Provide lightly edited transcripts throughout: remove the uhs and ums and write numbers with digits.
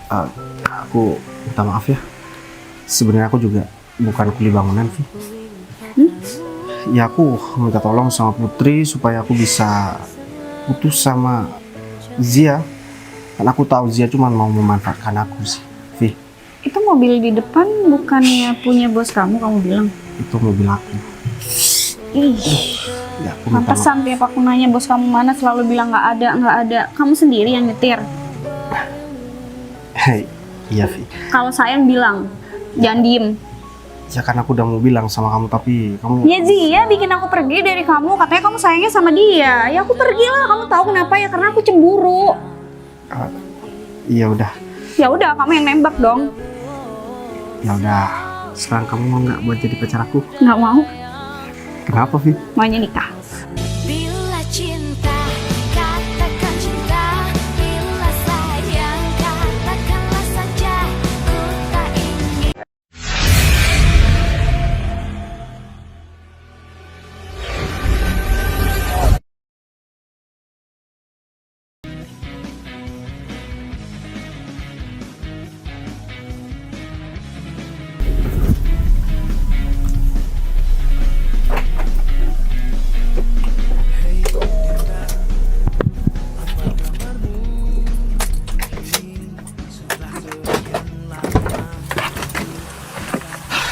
Eh, aku minta maaf ya. Sebenarnya aku juga bukan kuli bangunan, Vi. Ya aku minta tolong sama Putri supaya aku bisa putus sama Zia. Kan aku tahu Zia cuma mau memanfaatkan aku sih, Vi. Itu mobil di depan bukannya punya bos kamu bilang? Itu mobil aku. Ih, Ya aku minta maaf. pantesan tiap aku nanya bos kamu mana selalu bilang nggak ada. Kamu sendiri yang nyetir. Hei, iya Vi. Kalau sayang bilang, jangan diem. Ya kan aku udah mau bilang sama kamu tapi kamu. Ya Zia bikin aku pergi dari kamu, katanya kamu sayangnya sama dia. Ya aku pergi lah, kamu tahu kenapa ya? Karena aku cemburu. Iya udah. Ya udah, kamu yang nembak dong. Ya udah. Sekarang kamu mau nggak buat jadi pacar aku? Nggak mau, Kenapa, Vi? maunya nikah. Bila cinta, katakan cinta. Bila sayang, katakanlah saja. Ku tak ingin.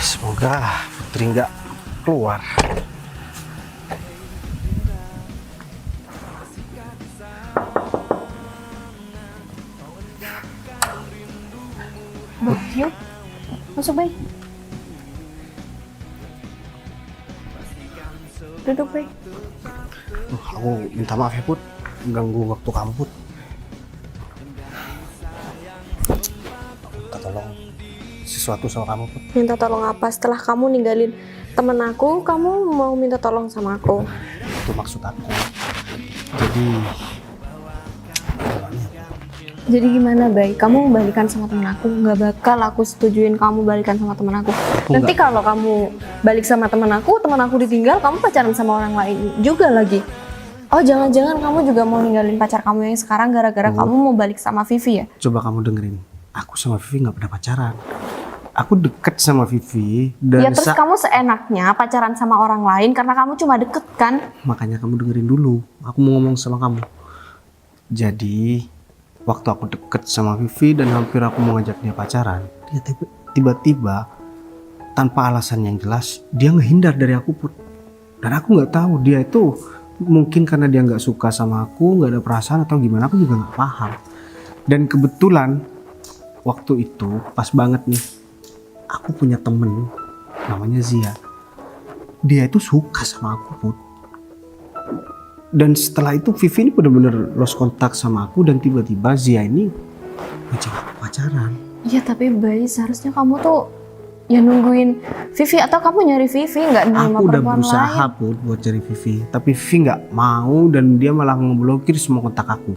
Semoga Putri nggak keluar. Yuk, masuk baik. Duduk baik. Aku minta maaf ya, Put. Ganggu waktu kamu, Put. Minta tolong sesuatu sama kamu, Put. Minta tolong apa? Setelah kamu ninggalin temen aku, kamu mau minta tolong sama aku? Itu maksud aku. Jadi Jadi gimana, Bay? Kamu balikan sama temen aku? Nggak bakal aku setujuin kamu balikan sama temen aku. Nanti kalau kamu balik sama temen aku ditinggal, kamu pacaran sama orang lain juga lagi. Oh, jangan-jangan kamu juga mau ninggalin pacar kamu yang sekarang gara-gara kamu mau balik sama Vivi ya? coba kamu dengerin. Aku sama Vivi nggak pernah pacaran. Aku deket sama Vivi dan Ya terus kamu seenaknya pacaran sama orang lain karena kamu cuma deket kan? makanya kamu dengerin dulu. Aku mau ngomong sama kamu. Jadi waktu aku deket sama Vivi dan hampir aku mau ngajak dia pacaran, dia tiba-tiba tanpa alasan yang jelas dia ngehindar dari aku, Put. Dan aku nggak tahu dia itu mungkin karena dia nggak suka sama aku, nggak ada perasaan atau gimana, aku juga nggak paham. Dan kebetulan waktu itu pas banget nih, aku punya temen namanya Zia. Dia itu suka sama aku, Put. Dan setelah itu Vivi ini bener-bener lost kontak sama aku dan tiba-tiba Zia ini ngajak aku pacaran. Iya tapi Bay, seharusnya kamu tuh ya nungguin Vivi atau kamu nyari Vivi, nggak nerima Aku udah perempuan berusaha, lain. Put, buat cari Vivi, tapi Vivi nggak mau dan dia malah ngeblokir semua kontak aku.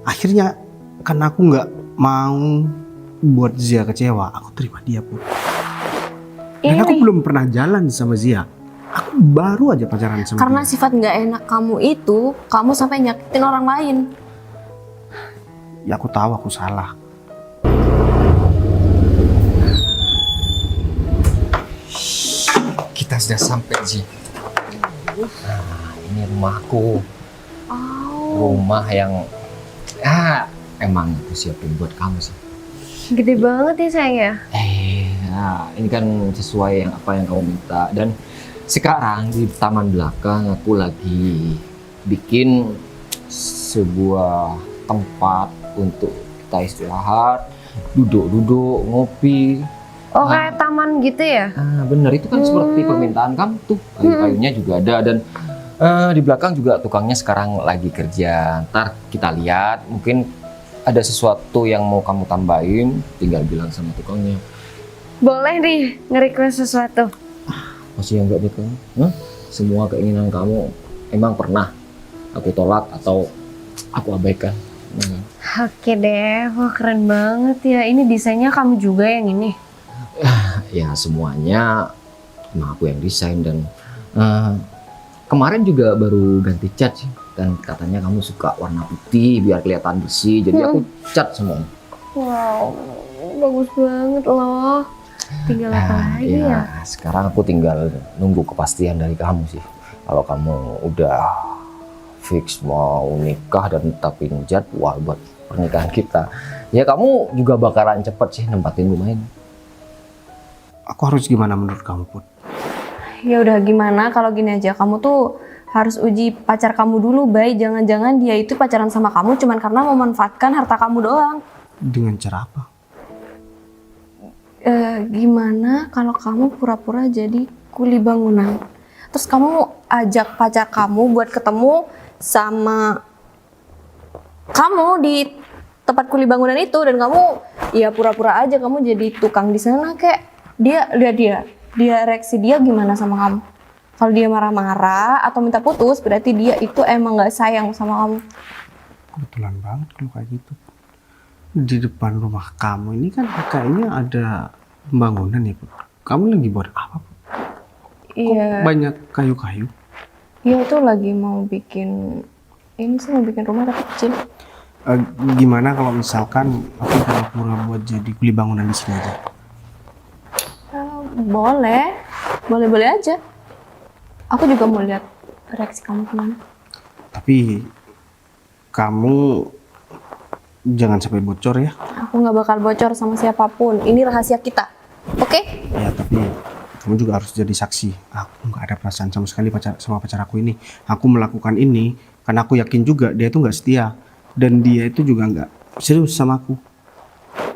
Akhirnya karena aku nggak mau buat Zia kecewa, aku terima dia, Put. Dan aku belum pernah jalan sama Zia. Aku baru aja pacaran sama Karena dia. sifat nggak enak kamu itu, kamu sampai nyakitin orang lain. Ya aku tahu aku salah. Kita sudah sampai, Ji. Nah, ini rumahku. Rumah yang emang aku siapin buat kamu sih. Gede banget ya sayang ya. Nah, ini kan sesuai yang apa yang kamu minta. Dan sekarang di taman belakang aku lagi bikin sebuah tempat untuk kita istirahat, duduk-duduk, ngopi. Oh kayak taman gitu ya? Bener, itu kan seperti permintaan kamu tuh. Kayu-kayunya juga ada dan di belakang juga tukangnya sekarang lagi kerja. Ntar kita lihat, mungkin ada sesuatu yang mau kamu tambahin, tinggal bilang sama tukangnya. Boleh nih nge-request sesuatu. Masih enggak gitu? Semua keinginan kamu emang pernah aku tolak atau aku abaikan? Oke deh, wah keren banget ya. Ini desainnya kamu juga yang ini? Ya semuanya emang aku yang desain dan kemarin juga baru ganti cat sih. Dan katanya kamu suka warna putih biar kelihatan bersih, jadi aku cat semua. Wow, bagus banget loh. Tinggal apa lagi ya? Sekarang aku tinggal nunggu kepastian dari kamu sih. Kalau kamu udah fix mau nikah dan tetapin jadwal buat pernikahan kita, ya kamu juga bakalan cepet sih nempatin rumah ini. Aku harus gimana menurut kamu, Put? Ya udah gimana kalau gini aja, kamu tuh harus uji pacar kamu dulu, Bay. Jangan-jangan dia itu pacaran sama kamu cuman karena memanfaatkan harta kamu doang. Dengan cara apa? Gimana kalau kamu pura-pura jadi kuli bangunan? Terus kamu ajak pacar kamu buat ketemu sama kamu di tempat kuli bangunan itu, dan kamu ya pura-pura aja kamu jadi tukang di sana. Kayak dia reaksi dia gimana sama kamu? Kalau dia marah-marah atau minta putus, berarti dia itu emang nggak sayang sama kamu. Kebetulan banget kalau kayak gitu. Di depan rumah kamu ini kan kayaknya ada pembangunan ya, Put. Kamu lagi buat apa, Put? Iya. Banyak kayu-kayu. Iya, itu lagi mau bikin rumah tapi kecil. Gimana kalau misalkan aku pura-pura buat jadi kuli bangunan di sini aja? Boleh aja. Aku juga mau lihat reaksi kamu gimana. Tapi kamu jangan sampai bocor ya. Aku nggak bakal bocor sama siapapun. Ini rahasia kita, oke? Ya, tapi kamu juga harus jadi saksi. Aku nggak ada perasaan sama sekali sama pacar aku ini. Aku melakukan ini karena aku yakin juga dia itu nggak setia. Dan dia itu juga nggak serius sama aku.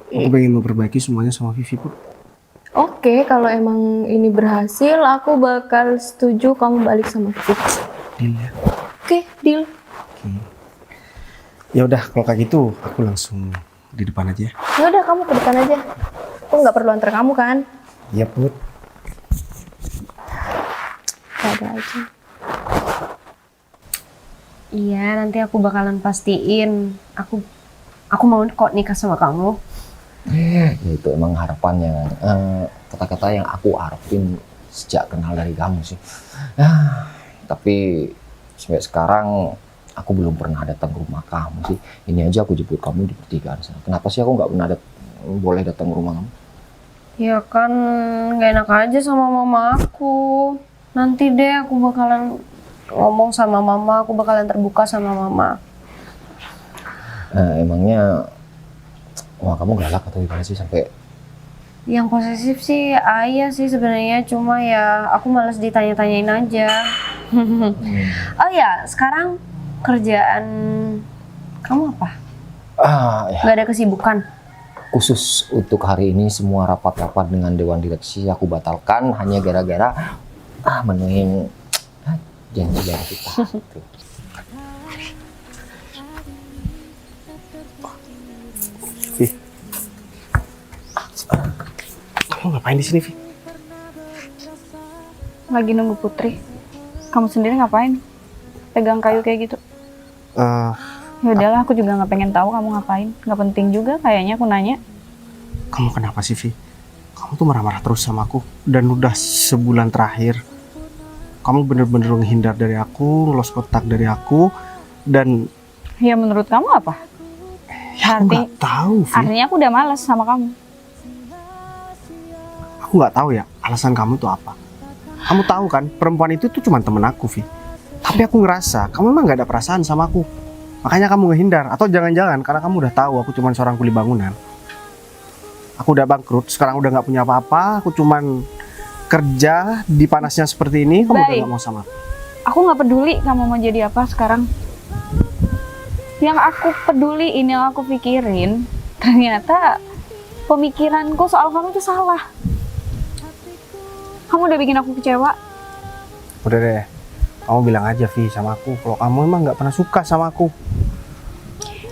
Aku pengen memperbaiki semuanya sama Vivi, Put. Oke, kalau emang ini berhasil, aku bakal setuju kamu balik sama Vivi. Deal ya. Oke, deal. Oke. Ya udah, kalau kayak gitu aku langsung di depan aja. Ya udah, kamu ke depan aja. Aku nggak perlu antar kamu kan? Iya, Put. Ada aja. Iya, nanti aku bakalan pastiin. Aku mau kok nikah sama kamu. Ya itu emang harapannya. Kata-kata yang aku harapin sejak kenal dari kamu sih. Tapi sampai sekarang aku belum pernah datang ke rumah kamu sih. Ini aja aku jemput kamu di pertigaan sana. Kenapa sih aku nggak pernah boleh datang ke rumah kamu? Ya kan gak enak aja sama mama aku. Nanti deh aku bakalan ngomong sama mama, aku bakalan terbuka sama mama. Emangnya wah kamu galak atau gimana sih sampai? Yang posesif sih ayah sih sebenarnya, cuma ya aku malas ditanya-tanyain aja. Oh ya, sekarang kerjaan kamu apa? Ya. Gak ada kesibukan? Khusus untuk hari ini semua rapat-rapat dengan Dewan Direksi aku batalkan hanya gara-gara menuhin janji dari kita. Vi, kamu ngapain di sini, Vi? Lagi nunggu Putri. Kamu sendiri ngapain? Pegang kayu kayak gitu. Ya udahlah, aku juga nggak pengen tahu kamu ngapain. Nggak penting juga kayaknya aku nanya. Kamu kenapa sih, Vi? Kamu tuh marah-marah terus sama aku. Dan udah sebulan terakhir kamu bener-bener menghindar dari aku, ngelos kontak dari aku. Dan Ya menurut kamu apa? ya aku nggak tahu, Vi. Artinya aku udah malas sama kamu. Aku nggak tahu ya alasan kamu tuh apa. Kamu tahu kan perempuan itu tuh cuma temen aku, Vi. Tapi aku ngerasa kamu emang nggak ada perasaan sama aku. Makanya kamu ngehindar. Atau jangan-jangan karena kamu udah tahu aku cuma seorang kuli bangunan. Aku udah bangkrut, sekarang udah nggak punya apa-apa. Aku cuman kerja di panasnya seperti ini. Kamu udah Baik. nggak mau sama aku. Aku nggak peduli kamu mau jadi apa sekarang. Yang aku peduli ini, yang aku pikirin, ternyata pemikiranku soal kamu tuh salah. Kamu udah bikin aku kecewa. Udah deh, kamu bilang aja, Vi, sama aku kalau kamu emang nggak pernah suka sama aku.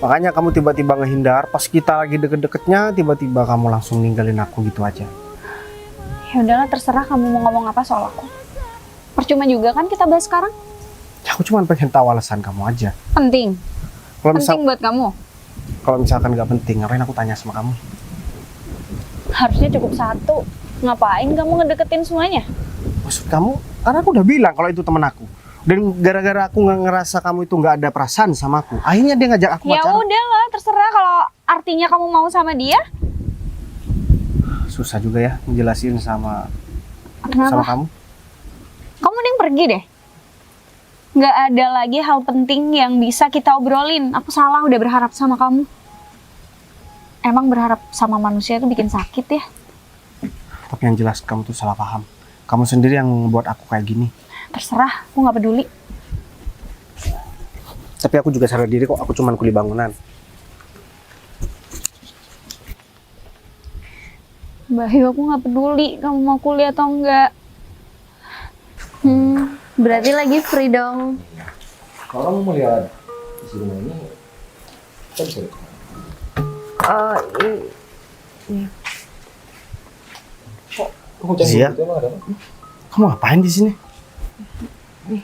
Makanya kamu tiba-tiba ngehindar, pas kita lagi deket-deketnya tiba-tiba kamu langsung ninggalin aku gitu aja. Ya udahlah, terserah kamu mau ngomong apa soal aku. Percuma juga kan kita bahas sekarang. Ya, aku cuma pengen tahu alasan kamu aja. Penting. Penting buat kamu. Kalau misalkan nggak penting, ngapain aku tanya sama kamu? Harusnya cukup satu. Ngapain kamu ngedeketin semuanya? Maksud kamu, karena aku udah bilang kalau itu temen aku. Dan gara-gara aku nggak ngerasa kamu itu nggak ada perasaan sama aku, akhirnya dia ngajak aku Ya pacaran. udahlah, terserah kalau artinya kamu mau sama dia. Susah juga ya ngejelasin sama Kenapa? kamu. Kamu mending pergi deh. Nggak ada lagi hal penting yang bisa kita obrolin. Aku salah udah berharap sama kamu. Emang berharap sama manusia itu bikin sakit ya? Tapi yang jelas kamu tuh salah paham. Kamu sendiri yang membuat aku kayak gini. Terserah, aku nggak peduli. Tapi aku juga sadar diri kok, aku cuman kuli bangunan. Bayu, aku nggak peduli kamu mau kuliah atau enggak. Berarti lagi free dong. Kalau kamu mau lihat isi rumah ini, kita bisa lihat. Kok Zia? gitu, emang ada apa? Kamu ngapain di sini?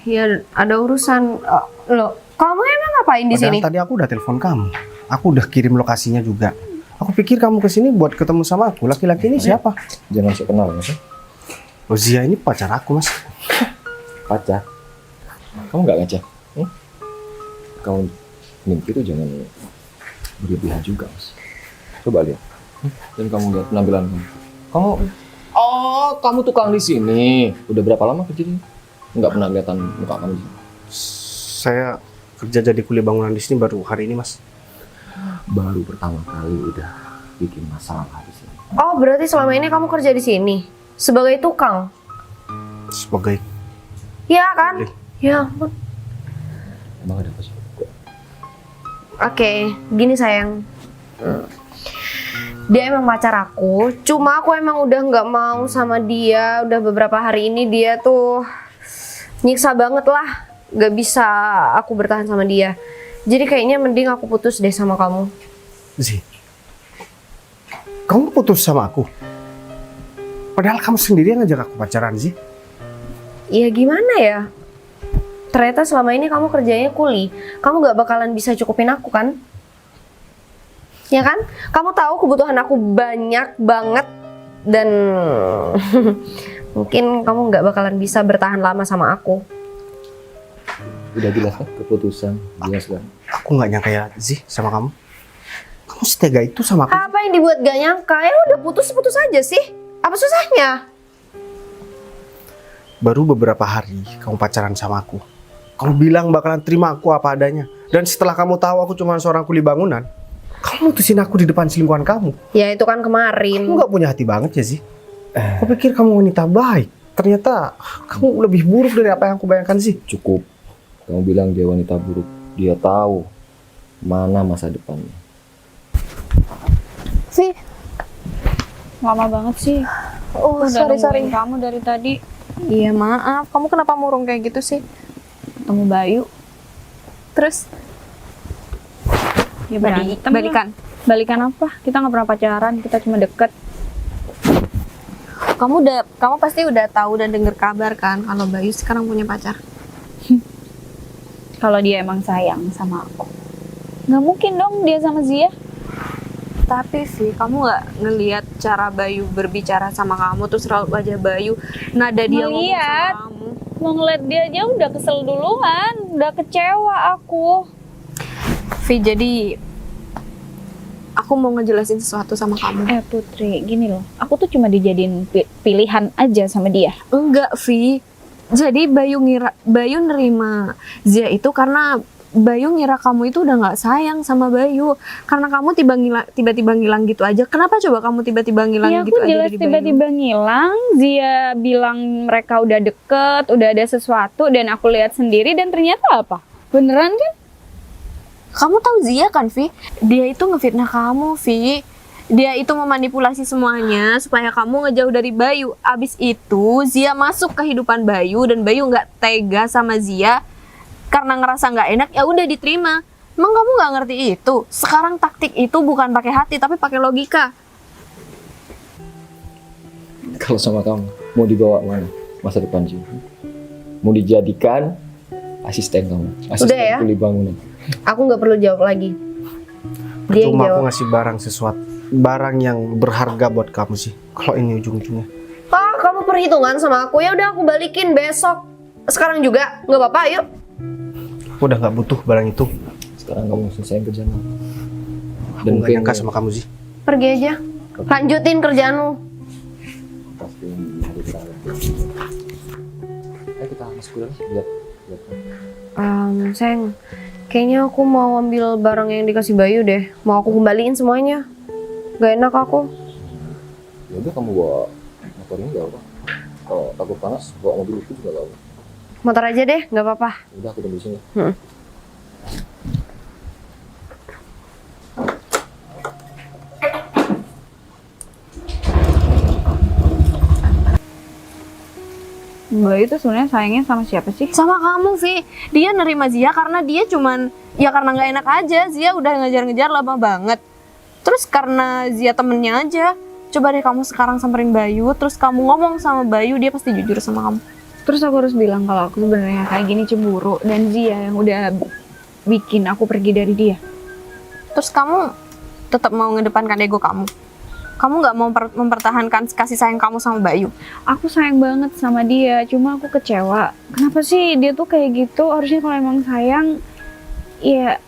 Ya ada urusan. Loh, kamu emang ngapain di Padahal sini? tadi aku udah telepon kamu. Aku udah kirim lokasinya juga. Aku pikir kamu kesini buat ketemu sama aku. Laki-laki ini siapa? Jangan sok kenal mas. Oh Zia ini pacar aku mas. Pacar. Kamu nggak ngaca? Kamu mimpi itu jangan berlebihan juga mas. Coba lihat. Dan kamu lihat penampilan kamu. Oh, kamu tukang di sini. Udah berapa lama kerja di sini? Nggak pernah kelihatan muka kamu di sini. Saya kerja jadi kuli bangunan di sini baru hari ini mas. Baru pertama kali udah bikin masalah di sini. Oh, berarti selama ini kamu kerja di sini sebagai tukang? Sebagai Iya kan? Boleh. Ya ampun. Emang ada apa sih? Oke, gini sayang. Dia emang pacar aku, cuma aku emang udah nggak mau sama dia. Udah beberapa hari ini dia tuh nyiksa banget lah. Gak bisa aku bertahan sama dia. Jadi kayaknya mending aku putus deh sama kamu. Zi, kamu putus sama aku? Padahal kamu sendiri yang ngajak aku pacaran Zi. Ya gimana ya? Ternyata selama ini kamu kerjanya kuli. Kamu gak bakalan bisa cukupin aku kan? Ya kan? Kamu tahu kebutuhan aku banyak banget. Dan mungkin kamu gak bakalan bisa bertahan lama sama aku. Udah jelas kan keputusan jelas kan? Aku nggak nyangka ya Zi sama kamu. Kamu setega itu sama aku. Apa yang dibuat gak nyangka? Ya udah putus aja sih. Apa susahnya? Baru beberapa hari kamu pacaran sama aku. Kamu bilang bakalan terima aku apa adanya. Dan setelah kamu tahu aku cuma seorang kuli bangunan, kamu mutusin aku di depan selingkuhan kamu. Ya itu kan kemarin. Kamu nggak punya hati banget ya Zi? Aku pikir kamu wanita baik. Ternyata kamu lebih buruk dari apa yang aku bayangkan sih. Cukup. Kamu bilang dia wanita buruk. Dia tahu mana masa depannya. Sih, lama banget sih. Oh, Udah sorry. nungguin kamu dari tadi. Iya, maaf. Kamu kenapa murung kayak gitu sih? Ketemu Bayu. Terus Ya berantem lah. balikan. Balikan apa? Kita nggak pernah pacaran, kita cuma deket. Kamu pasti udah tahu dan denger kabar kan kalau Bayu sekarang punya pacar. Kalau dia emang sayang sama aku, nggak mungkin dong dia sama Zia. Tapi Vi, kamu nggak ngelihat cara Bayu berbicara sama kamu, terus raut wajah Bayu, nada dia ngomong Ngeliat. sama kamu. Mau ngeliat dia aja udah kesel duluan, udah kecewa aku. Vi, jadi aku mau ngejelasin sesuatu sama kamu. Putri, gini loh, aku tuh cuma dijadiin pilihan aja sama dia. Enggak, Vi. Jadi Bayu nerima Zia itu karena Bayu ngira kamu itu udah nggak sayang sama Bayu. Karena kamu tiba-tiba ngilang gitu aja. Kenapa coba kamu tiba-tiba ngilang Ya gitu aku aja jelas dari Bayu? tiba-tiba ngilang. Zia bilang mereka udah deket, udah ada sesuatu, dan aku lihat sendiri dan ternyata apa? Beneran kan? Kamu tahu Zia kan, Vi? Dia itu ngefitnah kamu, Vi. Dia itu memanipulasi semuanya supaya kamu ngejauh dari Bayu. Abis itu Zia masuk ke kehidupan Bayu dan Bayu nggak tega sama Zia karena ngerasa nggak enak. Ya udah diterima. Emang kamu nggak ngerti itu? Sekarang taktik itu bukan pakai hati tapi pakai logika. Kalau sama kamu, mau dibawa mana masa depan sih? Mau dijadikan asisten kamu? Asisten Udah ya? kuli bangunan. Aku nggak perlu jawab lagi. Dia yang Percuma aku jawab. ngasih barang yang berharga buat kamu sih. Kalau ini ujung-ujungnya. Kamu perhitungan sama aku, ya udah aku balikin besok. sekarang juga? Nggak apa-apa, yuk. Aku udah nggak butuh barang itu. Sekarang kamu selesai kerjaan kamu. Aku nggak nyangka sama kamu sih. Pergi aja. Lanjutin kerjaanmu. Pasti hari terakhir. Ayo kita masuk dulu lihat. Sayang, kayaknya aku mau ambil barang yang dikasih Bayu deh. Mau aku kembaliin semuanya. Gak enak aku. Ya udah kamu bawa motor ini nggak apa. Kalau takut panas bawa mobil itu juga nggak apa. Motor aja deh, nggak apa-apa. Udah aku tunggu di sini. Bayu tuh sebenarnya sayangnya sama siapa sih? Sama kamu, Vi. Dia nerima Zia karena dia cuman, ya karena nggak enak aja. Zia udah ngejar-ngejar lama banget. Terus karena Zia temennya aja. Coba deh kamu sekarang samperin Bayu, terus kamu ngomong sama Bayu, dia pasti jujur sama kamu. Terus aku harus bilang kalau aku sebenarnya kayak gini cemburu dan Zia yang udah bikin aku pergi dari dia. Terus kamu tetap mau ngedepankan ego kamu. Kamu nggak mau mempertahankan kasih sayang kamu sama Bayu. Aku sayang banget sama dia, cuma aku kecewa. Kenapa sih dia tuh kayak gitu? Harusnya kalau emang sayang, ya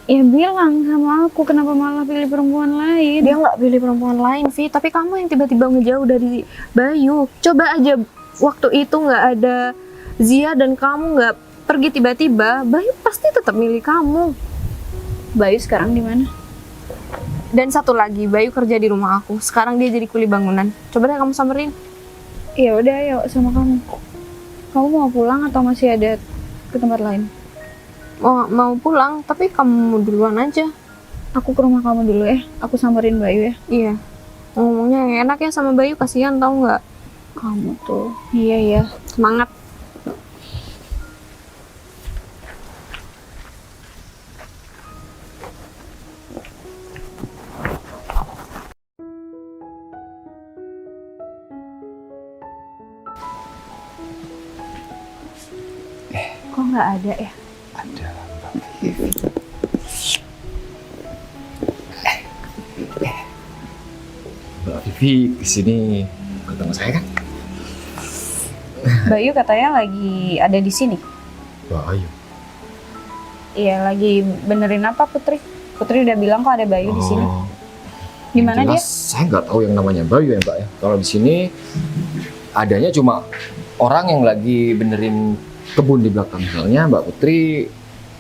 bilang sama aku. Kenapa malah pilih perempuan lain? Dia nggak pilih perempuan lain, Vi. Tapi kamu yang tiba-tiba ngejauh dari Bayu. Coba aja waktu itu nggak ada Zia dan kamu nggak pergi tiba-tiba, Bayu pasti tetap milih kamu. Bayu sekarang di mana? Dan satu lagi, Bayu kerja di rumah aku. Sekarang dia jadi kuli bangunan. Coba deh kamu samperin. Ya udah, ayo sama kamu. Kamu mau pulang atau masih ada ke tempat lain? Mau pulang, tapi kamu duluan aja. Aku ke rumah kamu dulu ya. Aku samperin Bayu ya. Iya. Ngomongnya yang enak ya sama Bayu, kasihan tau nggak? Kamu tuh. Iya ya. Semangat. Kok nggak ada ya? Ada Mbak Vivi. Mbak Vivi kesini ketemu saya kan? Bayu katanya lagi ada di sini. Bayu. Iya, lagi benerin apa Putri? Putri udah bilang kok ada Bayu di sini. Di mana dia? Saya nggak tahu yang namanya Bayu ya Mbak ya. Kalau di sini adanya cuma orang yang lagi benerin kebun di belakang. Misalnya Mbak Putri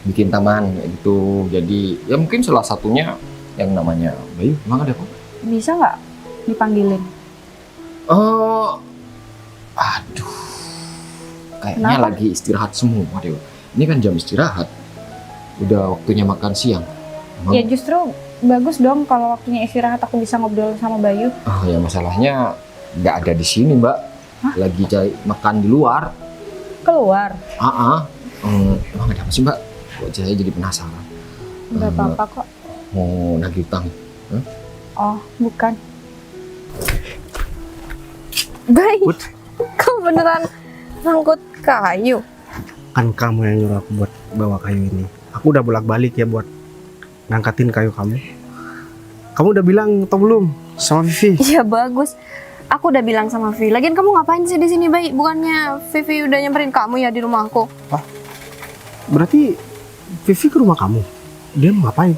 bikin taman kayak gitu. Jadi ya mungkin salah satunya yang namanya Bayu. Emang ada kok? Bisa nggak dipanggilin? Oh, aduh, kayaknya Kenapa? lagi istirahat semua deh. Ini kan jam istirahat. Udah waktunya makan siang. Emang- Ya justru bagus dong kalau waktunya istirahat aku bisa ngobrol sama Bayu. Ah ya masalahnya nggak ada di sini Mbak. Lagi cari makan di luar. Keluar. Emang ada apa sih Mbak? Kok saya jadi penasaran. Nggak apa-apa kok. Mau nagih utang? Oh, bukan. Bayu, kamu beneran ngangkut kayu? Kan kamu yang nyuruh aku buat bawa kayu ini. Aku udah bolak-balik ya buat ngangkatin kayu kamu. Kamu udah bilang atau belum sama Vivi? Iya bagus. Aku udah bilang sama Vivi. Lagian kamu ngapain sih di sini, Bayi? Bukannya Vivi udah nyamperin kamu ya di rumah aku? Berarti Vivi ke rumah kamu. Dia mau ngapain?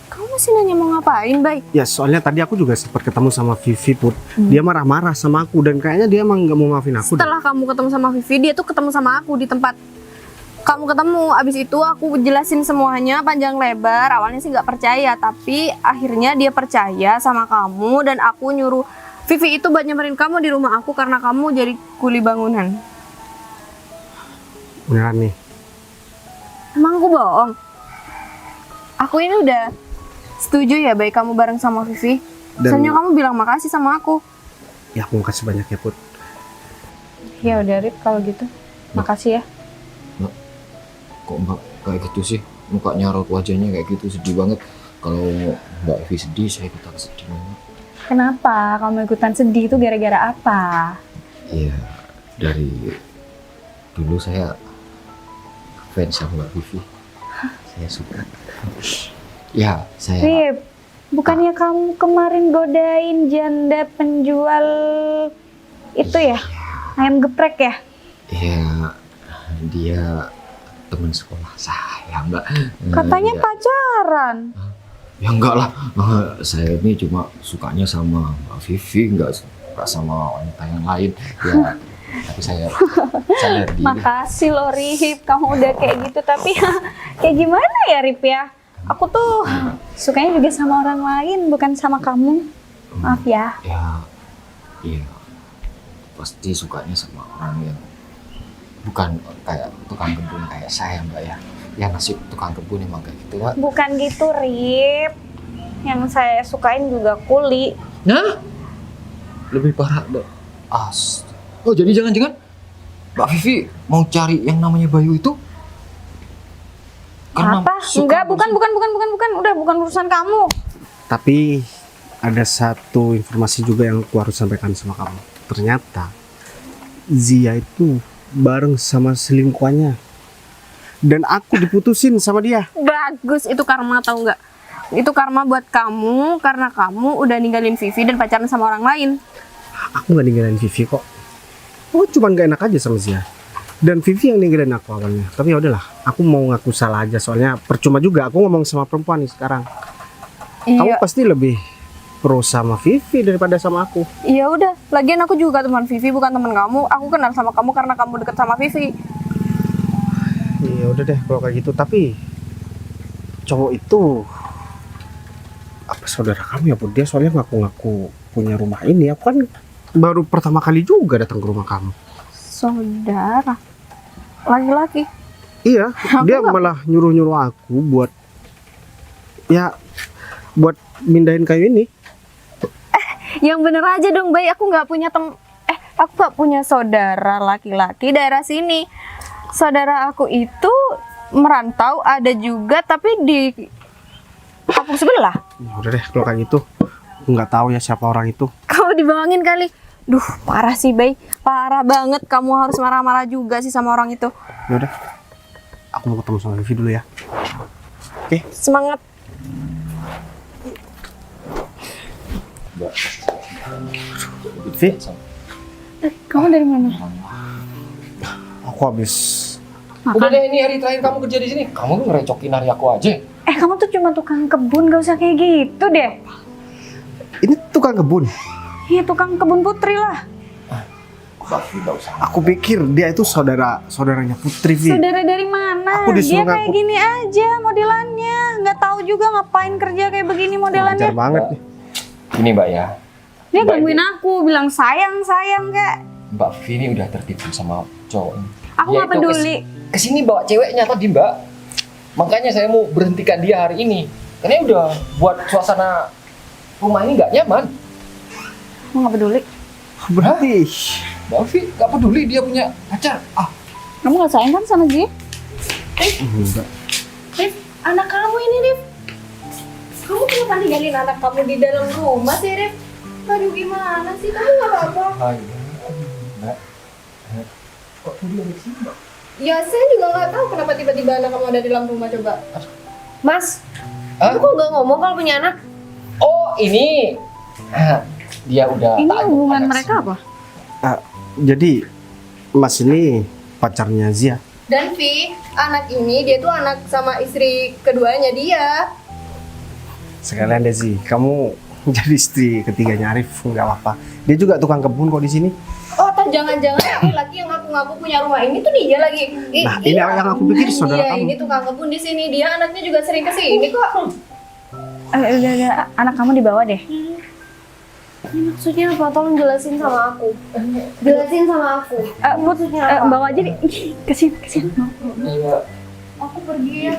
Kamu masih nanya mau ngapain, Bayi? Ya soalnya tadi aku juga sempat ketemu sama Vivi Put. Dia marah-marah sama aku dan kayaknya dia emang nggak mau maafin aku. Setelah kamu ketemu sama Vivi, dia tuh ketemu sama aku di tempat kamu ketemu. Abis itu aku jelasin semuanya panjang lebar. Awalnya sih nggak percaya, tapi akhirnya dia percaya sama kamu dan aku nyuruh Vivi itu buat nyamperin kamu di rumah aku karena kamu jadi kuli bangunan. Beneran nih. Emang aku bohong? Aku ini udah setuju ya baik kamu bareng sama Vivi. Dan- Soalnya kamu bilang makasih sama aku. Ya aku makasih banyak ya Put. Ya udah Rip kalau gitu. Makasih ya. Kok Mbak kayak gitu sih? Mukanya raut wajahnya kayak gitu sedih banget. Kalau Mbak Vivi sedih, saya ikutan sedih banget. Kenapa kamu ikutan sedih itu gara-gara apa? Iya, dari dulu saya fans sama Mbak Vivi. Saya suka. Ya, saya. Rip, bukannya kamu kemarin godain janda penjual itu ya? Ayam geprek ya? Ya, dia teman sekolah saya, Mbak. Katanya Ya, pacaran. ya enggak lah. Saya ini cuma sukanya sama Mbak Vivi, enggak sama wanita yang lain. Ya, tapi saya sadar diri. Makasih loh Rip, kamu udah kayak gitu. Tapi kayak gimana ya Rip ya? Aku tuh sukanya juga sama orang lain, bukan sama kamu. Maaf ya. Ya, iya. Pasti sukanya sama orang yang bukan kayak tukang kebun kayak saya, Mbak ya. Ya nasib tukang kebun emang kayak gitu, Mbak. Bukan gitu Rip. Yang saya sukain juga kuli. Nah, lebih parah dong. Oh, jadi jangan-jangan Mbak Vivi mau cari yang namanya Bayu itu? Apa? suka Enggak, bersih- bukan. Udah bukan urusan kamu. Tapi ada satu informasi juga yang aku harus sampaikan sama kamu. Ternyata Zia itu bareng sama selingkuhannya. Dan aku diputusin sama dia. Bagus, itu karma tahu nggak? Itu karma buat kamu karena kamu udah ninggalin Vivi dan pacaran sama orang lain. Aku gak ninggalin Vivi kok. Aku cuma gak enak aja sama Zia. Dan Vivi yang ninggalin aku awalnya. Tapi ya udahlah, aku mau ngaku salah aja. Soalnya percuma juga aku ngomong sama perempuan nih sekarang. Kamu pasti lebih pro sama Vivi daripada sama aku. Iya udah, lagian aku juga teman Vivi bukan teman kamu. Aku kenal sama kamu karena kamu deket sama Vivi. Iya udah deh kalau kayak gitu. Tapi cowok itu apa saudara kamu ya Put? Dia soalnya ngaku-ngaku punya rumah ini. Aku kan baru pertama kali juga datang ke rumah kamu. Saudara laki-laki. Iya, dia malah nyuruh-nyuruh aku buat mindahin kayu ini. Yang bener aja dong, Bay. Aku nggak punya saudara laki-laki daerah sini. Saudara aku itu merantau ada juga, tapi di kampung sebelah. Ya udah deh kalau kayak gitu. Aku nggak tahu ya siapa orang itu. Kamu dibawangin kali. Duh, parah sih, Bay. Parah banget. Kamu harus marah-marah juga sih sama orang itu. Ya udah. Aku mau ketemu sama Vivi dulu ya. Oke. Semangat. Vivi, Kamu dari mana? aku habis. Udah deh, ini hari terakhir kamu kerja di sini. Kamu tuh ngerecokin hari aku aja. Kamu tuh cuma tukang kebun, gak usah kayak gitu deh. Ini tukang kebun. Iya, tukang kebun Putri lah. Aku pikir dia itu saudaranya Putri, Vi. Saudara dari mana? Aku disuruh Dia kayak ngaku. gini aja modelannya. Nggak tahu juga ngapain kerja kayak begini modelannya. Wajar banget nih. Ini Mbak ya, Dia gangguin aku, bilang sayang kayak. Mbak Vivi ini udah tertipu sama cowok ini. Aku Dia nggak itu peduli. Kesini bawa ceweknya tadi Mbak. Makanya saya mau berhentikan dia hari ini. Karena udah buat suasana rumah ini nggak nyaman. Aku nggak peduli. Berarti Mbak Vivi nggak peduli dia punya pacar. Kamu nggak sayang kan sama dia? enggak. Rif, anak kamu ini, Rif. Kamu kenapa ninggalin anak kamu di dalam rumah sih, Rif? Aduh, gimana sih? Kamu nggak apa-apa? Mbak. Kok dia di sini Mbak? Ya, saya juga nggak tahu kenapa tiba-tiba anak kamu ada di dalam rumah, coba. Mas, Hah? kamu kok nggak ngomong kalau punya anak? Oh ini. Dia udah Ini tak hubungan anak mereka sih. apa? Jadi Mas ini pacarnya Zia. Dan Vi, anak ini dia tuh anak sama istri keduanya dia. Sekalian deh Zi, kamu jadi istri ketiganya Arif, nggak apa-apa. Dia juga tukang kebun kok di sini. Oh, atau jangan-jangan laki-laki yang ngaku-ngaku punya rumah ini tuh dia lagi. Nah, ini yang aku pikir saudara Iya, kamu. ini tukang kebun di sini. Dia anaknya juga sering ke sini kok. Udah, anak kamu dibawa deh. Ini maksudnya apa? Tolong jelasin sama aku. Jelasin sama aku. Maksudnya apa? Bawa aja deh. Kesini. Iya. Aku pergi ya.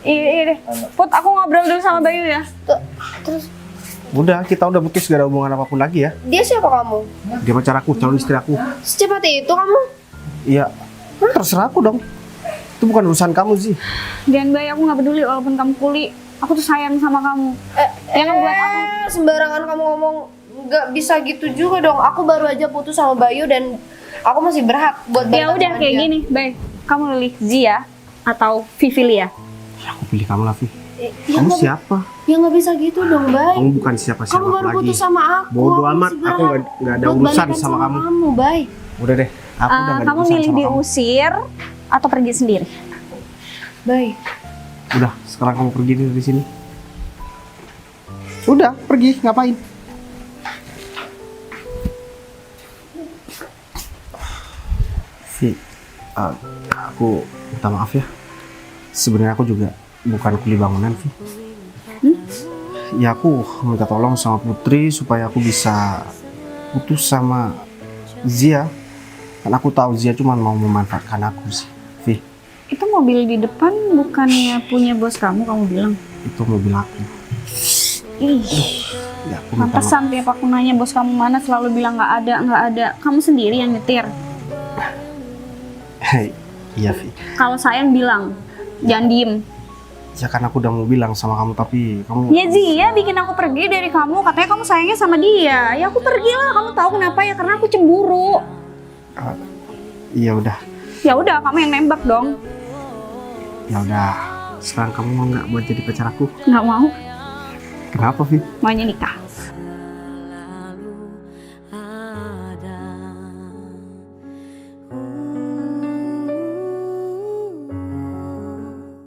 Iya deh. Put, aku ngobrol dulu sama Bayu ya. Terus Udah, kita udah putus, gak ada hubungan apapun lagi ya. dia siapa kamu? Dia pacar aku, calon istri aku. Secepat itu kamu? Iya, terserah aku dong. Itu bukan urusan kamu sih. Dan Bay, aku nggak peduli walaupun kamu kuli. Aku tuh sayang sama kamu. Yang buat aku. Sembarangan kamu ngomong. Nggak bisa gitu juga dong. Aku baru aja putus sama Bayu dan aku masih berhak buat Ya balikan udah sama kayak dia. gini, Bay. Kamu pilih Zia atau Vivilia? Aku pilih kamu lah, Vi. Ya Kamu nggak- siapa? Ya nggak bisa gitu dong, Bay. Kamu bukan siapa-siapa Kamu baru lagi. putus sama aku. Bodoh Aku amat, masih aku berhak nggak ada buat urusan balikan sama kamu. Bay. Udah deh, Aku udah nggak ada Kamu urusan milih sama kamu. diusir atau pergi sendiri? Bay, Udah, sekarang kamu pergi dari sini. Udah, pergi. Ngapain? Vi, aku minta maaf ya. Sebenarnya aku juga bukan kuli bangunan, Vi. Ya aku minta tolong sama Putri supaya aku bisa putus sama Zia. Kan aku tahu Zia cuma mau memanfaatkan aku sih, Vi. Itu mobil di depan bukannya punya bos kamu bilang? Itu mobil aku. Ih, Ya aku minta maaf. pantesan tiap aku nanya bos kamu mana selalu bilang nggak ada. Kamu sendiri yang nyetir. Hei, iya Vi. Kalau sayang bilang, jangan diem. Ya kan aku udah mau bilang sama kamu tapi kamu Ya Zia bikin aku pergi dari kamu, katanya kamu sayangnya sama dia. Ya aku pergi lah, kamu tahu kenapa ya? Karena aku cemburu. iya udah. Ya udah, kamu yang nembak dong. Ya udah. Sekarang kamu mau nggak buat jadi pacar aku? Nggak mau, Kenapa, Vi? maunya nikah.